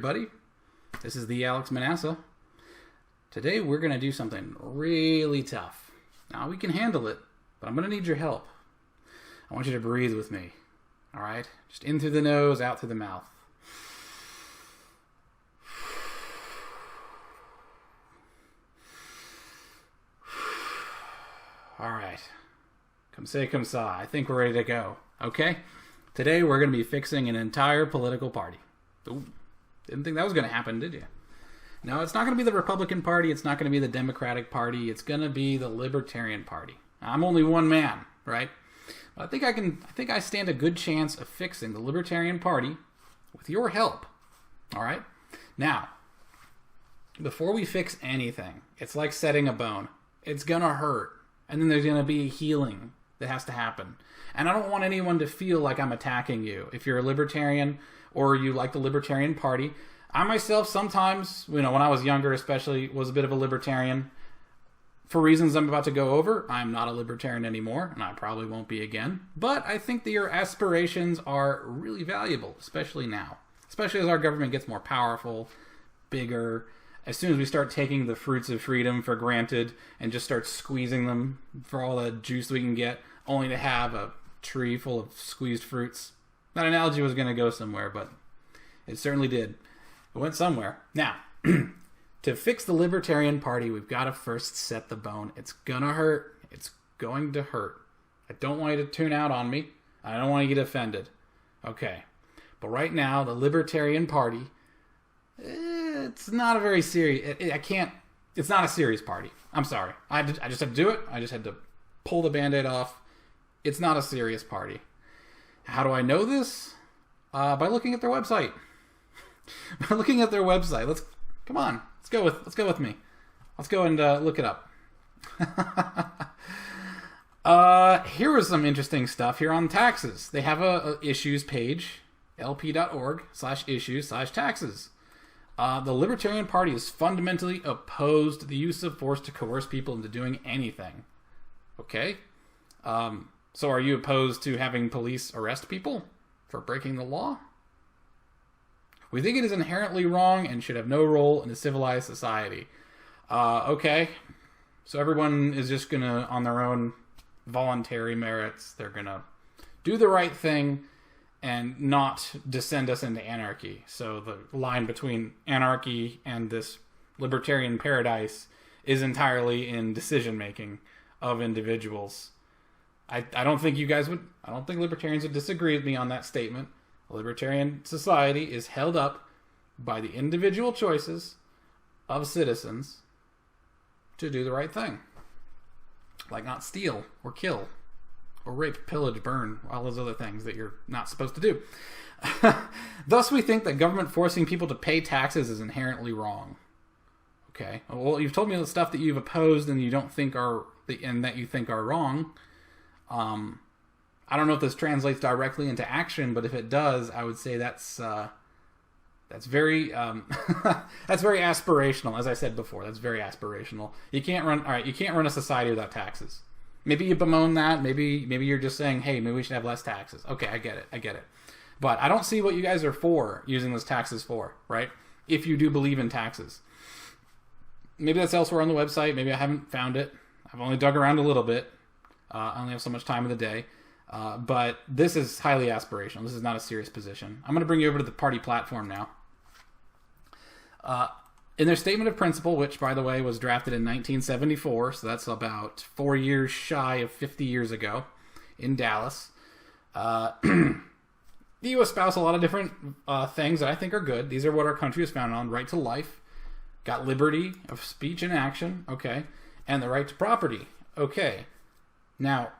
everybody. This is theAlexManasseh. Today we're going to do something really tough. Now we can handle it, but I'm going to need your help. I want you to breathe with me. Alright? Just in through the nose, out through the mouth. Alright. Come say, come saw. I think we're ready to go. Okay? Today we're going to be fixing an entire political party. Ooh, didn't think that was going to happen, did you? No, it's not going to be the Republican Party. It's not going to be the Democratic Party. It's going to be the Libertarian Party. I'm only one man, right? But I think I stand a good chance of fixing the Libertarian Party with your help. All right? Now, before we fix anything, it's like setting a bone. It's going to hurt. And then there's going to be healing that has to happen. And I don't want anyone to feel like I'm attacking you. If you're a libertarian or you like the Libertarian Party, I myself sometimes, when I was younger especially, was a bit of a libertarian. For reasons I'm about to go over, I'm not a libertarian anymore, and I probably won't be again. But I think that your aspirations are really valuable, especially now. Especially as our government gets more powerful, bigger. As soon as we start taking the fruits of freedom for granted and just start squeezing them for all the juice we can get, only to have a tree full of squeezed fruits. That analogy was going to go somewhere, but it certainly did. It went somewhere. Now, to fix the Libertarian Party, we've got to first set the bone. It's going to hurt. It's going to hurt. I don't want you to tune out on me. I don't want you to get offended. Okay. But right now, the Libertarian Party, it's not a very serious... It's not a serious party. I'm sorry. I just had to do it. I just had to pull the Band-Aid off. It's not a serious party. How do I know this? By looking at their website. By looking at their website. Let's go with me. Let's go and look it up. Here was some interesting stuff here on taxes. They have a issues page, lp.org/issues/taxes. The Libertarian Party is fundamentally opposed to the use of force to coerce people into doing anything. Okay? So are you opposed to having police arrest people for breaking the law? We think it is inherently wrong and should have no role in a civilized society. Okay. So everyone is just going to, on their own voluntary merits, they're going to do the right thing and not descend us into anarchy. So the line between anarchy and this libertarian paradise is entirely in decision-making of individuals. I don't think libertarians would disagree with me on that statement. A libertarian society is held up by the individual choices of citizens to do the right thing. Like not steal or kill or rape, pillage, burn, all those other things that you're not supposed to do. Thus, we think that government forcing people to pay taxes is inherently wrong. Okay. Well, you've told me the stuff that you've opposed and you don't think are that you think are wrong. I don't know if this translates directly into action, but if it does, I would say that's very that's very aspirational. As I said before, that's very aspirational. You can't run a society without taxes. Maybe you bemoan that. Maybe you're just saying, hey, maybe we should have less taxes. Okay, I get it. But I don't see what you guys are for using those taxes for, right? If you do believe in taxes. Maybe that's elsewhere on the website. Maybe I haven't found it. I've only dug around a little bit. I only have so much time in the day. But this is highly aspirational. This is not a serious position. I'm going to bring you over to the party platform now. In their statement of principle, which, by the way, was drafted in 1974, so that's about 4 years shy of 50 years ago in Dallas, you espouse a lot of different things that I think are good. These are what our country is founded on. Right to life, got liberty of speech and action, okay, and the right to property, okay. Now,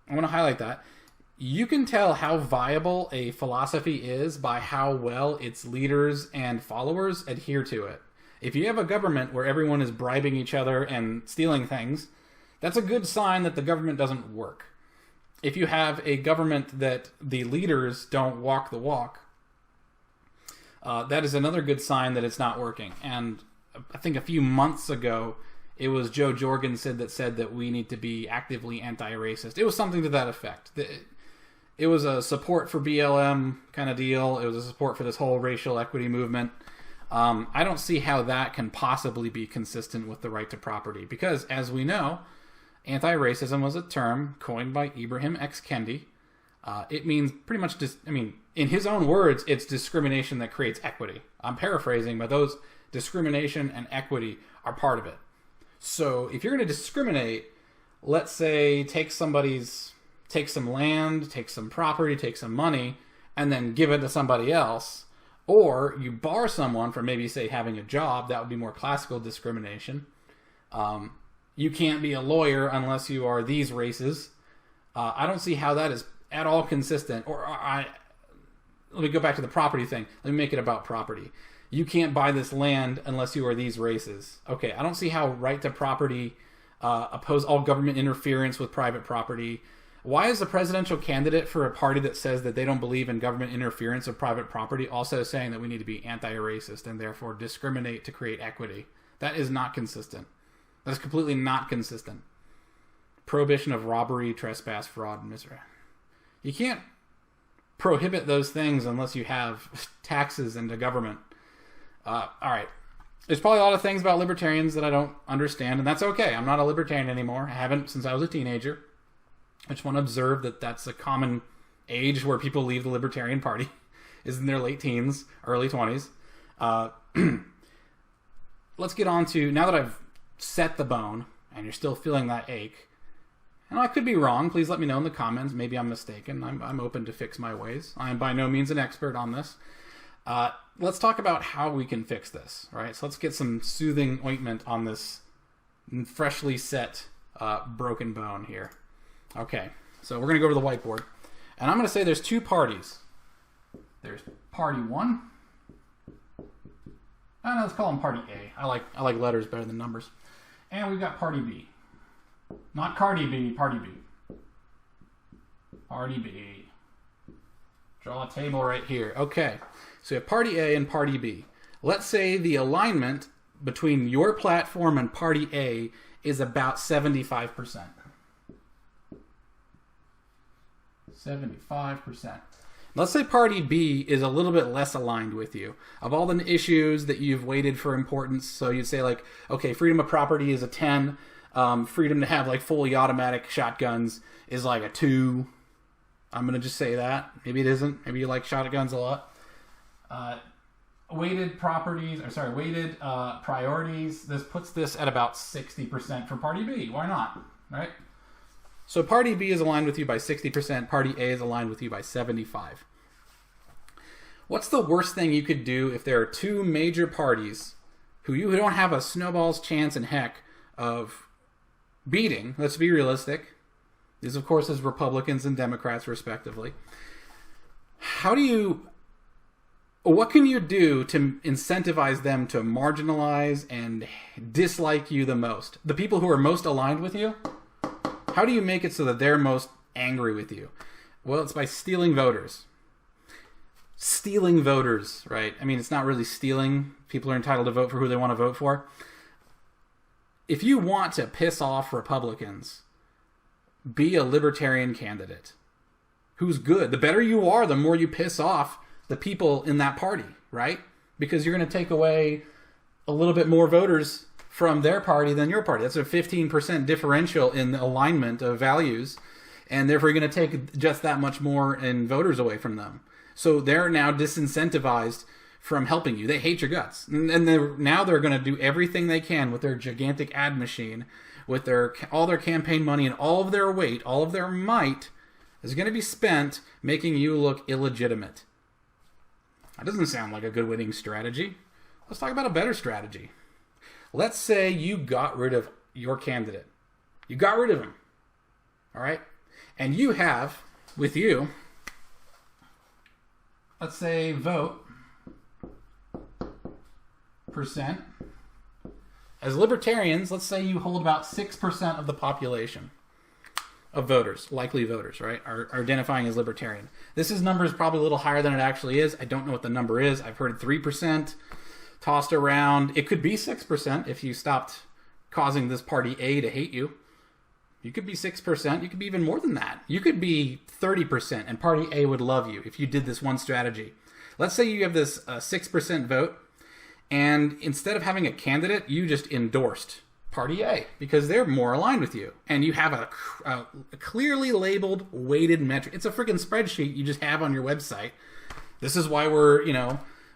I want to highlight that. You can tell how viable a philosophy is by how well its leaders and followers adhere to it. If you have a government where everyone is bribing each other and stealing things, that's a good sign that the government doesn't work. If you have a government that the leaders don't walk the walk, that is another good sign that it's not working. And I think a few months ago, it was Joe Jorgensen that said that we need to be actively anti-racist. It was something to that effect. It was a support for BLM kind of deal. It was a support for this whole racial equity movement. I don't see how that can possibly be consistent with the right to property, because, as we know, anti-racism was a term coined by Ibram X. Kendi. It means pretty much just, in his own words, it's discrimination that creates equity. I'm paraphrasing, but those discrimination and equity are part of it. So if you're going to discriminate, let's say take some land, take some property, take some money, and then give it to somebody else, or you bar someone from maybe, say, having a job, that would be more classical discrimination. You can't be a lawyer unless you are these races. I don't see how that is at all consistent. Let me go back to the property thing. Let me make it about property. You can't buy this land unless you are these races. Okay, I don't see how right to property oppose all government interference with private property. Why is the presidential candidate for a party that says that they don't believe in government interference of private property also saying that we need to be anti-racist and therefore discriminate to create equity? That is not consistent. That is completely not consistent. Prohibition of robbery, trespass, fraud, and misrule. You can't prohibit those things unless you have taxes into government. All right. There's probably a lot of things about libertarians that I don't understand, and that's okay. I'm not a libertarian anymore. I haven't since I was a teenager. I just want to observe that that's a common age where people leave the Libertarian Party, is in their late teens, early 20s. Let's get on to, now that I've set the bone, and you're still feeling that ache, and I could be wrong, please let me know in the comments. Maybe I'm mistaken. I'm open to fix my ways. I am by no means an expert on this. Let's talk about how we can fix this, right? So let's get some soothing ointment on this freshly set broken bone here. Okay, so we're going to go to the whiteboard. And I'm going to say there's two parties. There's Party 1. And let's call them Party A. I like letters better than numbers. And we've got Party B. Not Cardi B, Party B. Party B. Draw a table right here. Okay, so you have Party A and Party B. Let's say the alignment between your platform and Party A is about 75%. 75%. Let's say Party B is a little bit less aligned with you. Of all the issues that you've weighted for importance, so you'd say like, okay, freedom of property is a 10. Freedom to have like fully automatic shotguns is like a 2. I'm going to just say that. Maybe it isn't. Maybe you like shotguns a lot. Weighted priorities. This puts this at about 60% for Party B. Why not? Right? So Party B is aligned with you by 60%. Party A is aligned with you by 75%. What's the worst thing you could do if there are two major parties who you don't have a snowball's chance in heck of beating? Let's be realistic. These, of course, is Republicans and Democrats, respectively. What can you do to incentivize them to marginalize and dislike you the most? The people who are most aligned with you? How do you make it so that they're most angry with you? Well, it's by stealing voters. Stealing voters, right? I mean, it's not really stealing. People are entitled to vote for who they want to vote for. If you want to piss off Republicans, be a libertarian candidate who's good. The better you are, the more you piss off the people in that party, right? Because you're going to take away a little bit more voters from their party than your party. That's a 15% differential in the alignment of values, and therefore you're going to take just that much more in voters away from them. So they're now disincentivized from helping you. They hate your guts. And now they're going to do everything they can with their gigantic ad machine, with all their campaign money and all of their weight, all of their might is going to be spent making you look illegitimate. That doesn't sound like a good winning strategy. Let's talk about a better strategy. Let's say you got rid of your candidate. You got rid of him. All right? And you have, with you, let's say vote percent. As libertarians, let's say you hold about 6% of the population of voters, likely voters, right, are identifying as libertarian. This number is probably a little higher than it actually is. I don't know what the number is. I've heard 3%. Tossed around. It could be 6% if you stopped causing this Party A to hate you. You could be 6%. You could be even more than that. You could be 30%, and Party A would love you if you did this one strategy. Let's say you have this 6% vote, And instead of having a candidate, you just endorsed Party A because they're more aligned with you. And you have a clearly labeled weighted metric. It's a freaking spreadsheet you just have on your website. This is why we're,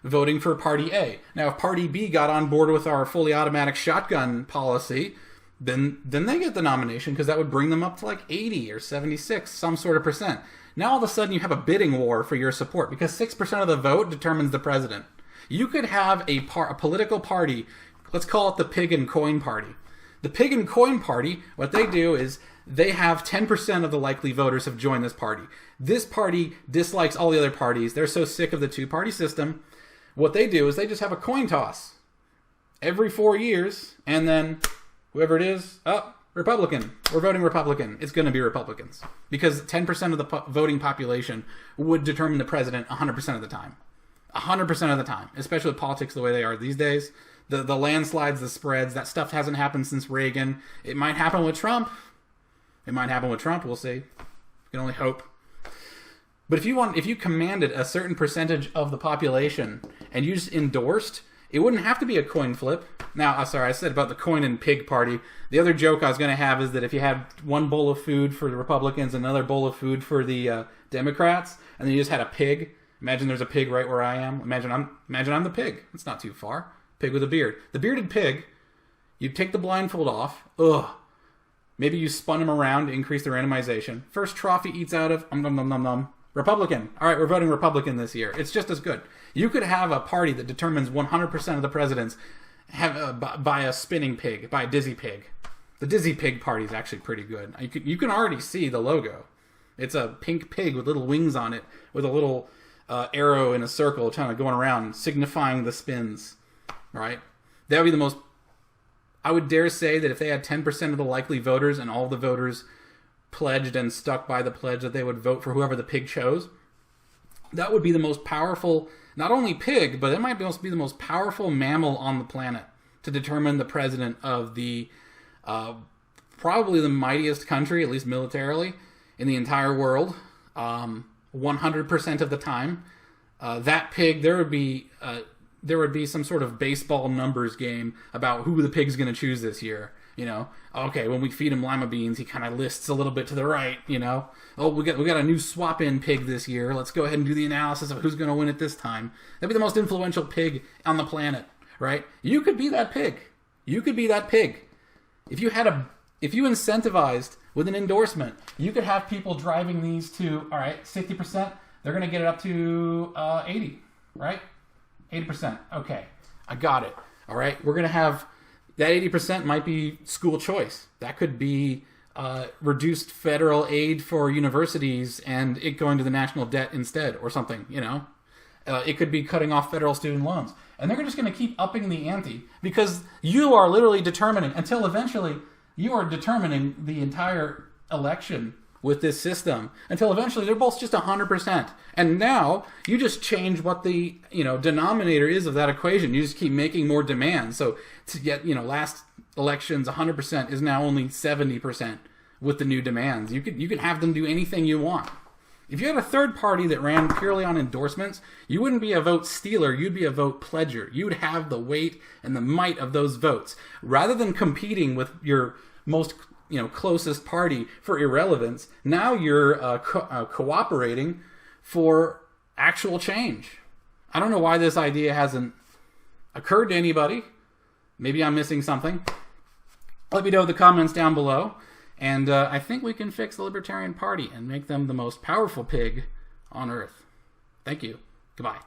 voting for Party A. Now, if Party B got on board with our fully automatic shotgun policy, then they get the nomination because that would bring them up to like 80 or 76, some sort of percent. Now all of a sudden you have a bidding war for your support because 6% of the vote determines the president. You could have a political party, let's call it the Pig and Coin Party. The Pig and Coin Party, what they do is they have 10% of the likely voters have joined this party. This party dislikes all the other parties. They're so sick of the two-party system. What they do is they just have a coin toss every 4 years, and then whoever it is, Republican. We're voting Republican. It's going to be Republicans. Because 10% of the voting population would determine the president 100% of the time. 100% of the time. Especially with politics the way they are these days. The landslides, the spreads, that stuff hasn't happened since Reagan. It might happen with Trump. We'll see. You can only hope. But if you commanded a certain percentage of the population and you just endorsed, it wouldn't have to be a coin flip. Now, sorry, I said about the coin and pig party. The other joke I was going to have is that if you had one bowl of food for the Republicans, another bowl of food for the Democrats, and then you just had a pig. Imagine there's a pig right where I am. Imagine I'm the pig. It's not too far. Pig with a beard. The bearded pig, you take the blindfold off. Ugh. Maybe you spun him around to increase the randomization. First trough he eats out of, Republican. All right, we're voting Republican this year. It's just as good. You could have a party that determines 100% of the presidents by a spinning pig, by a dizzy pig. The dizzy pig party is actually pretty good. You can already see the logo. It's a pink pig with little wings on it, with a little arrow in a circle kind of going around, signifying the spins. Right? That would be the most... I would dare say that if they had 10% of the likely voters and all the voters pledged and stuck by the pledge that they would vote for whoever the pig chose, that would be the most powerful, not only pig, but it might also be the most powerful mammal on the planet to determine the president of the probably the mightiest country, at least militarily, in the entire world, 100% of the time. That pig, there would be some sort of baseball numbers game about who the pig's going to choose this year. Okay, when we feed him lima beans, he kind of lists a little bit to the right, Oh, we got a new swap-in pig this year. Let's go ahead and do the analysis of who's going to win it this time. That'd be the most influential pig on the planet, right? You could be that pig. If you incentivized with an endorsement, you could have people driving these to, all right, 60%, they're going to get it up to 80, right? 80%. Okay, I got it. All right, we're going to have that 80% might be school choice. That could be reduced federal aid for universities and it going to the national debt instead or something, It could be cutting off federal student loans. And they're just going to keep upping the ante because you are literally determining, until eventually you are determining the entire election with this system, until eventually they're both just 100%. And now you just change what the denominator is of that equation. You just keep making more demands. So to get last elections 100% is now only 70% with the new demands. You can have them do anything you want. If you had a third party that ran purely on endorsements, you wouldn't be a vote stealer, you'd be a vote pledger. You'd have the weight and the might of those votes. Rather than competing with your most closest party for irrelevance, now you're cooperating for actual change. I don't know why this idea hasn't occurred to anybody. Maybe I'm missing something. Let me know in the comments down below. And I think we can fix the Libertarian Party and make them the most powerful pig on earth. Thank you. Goodbye.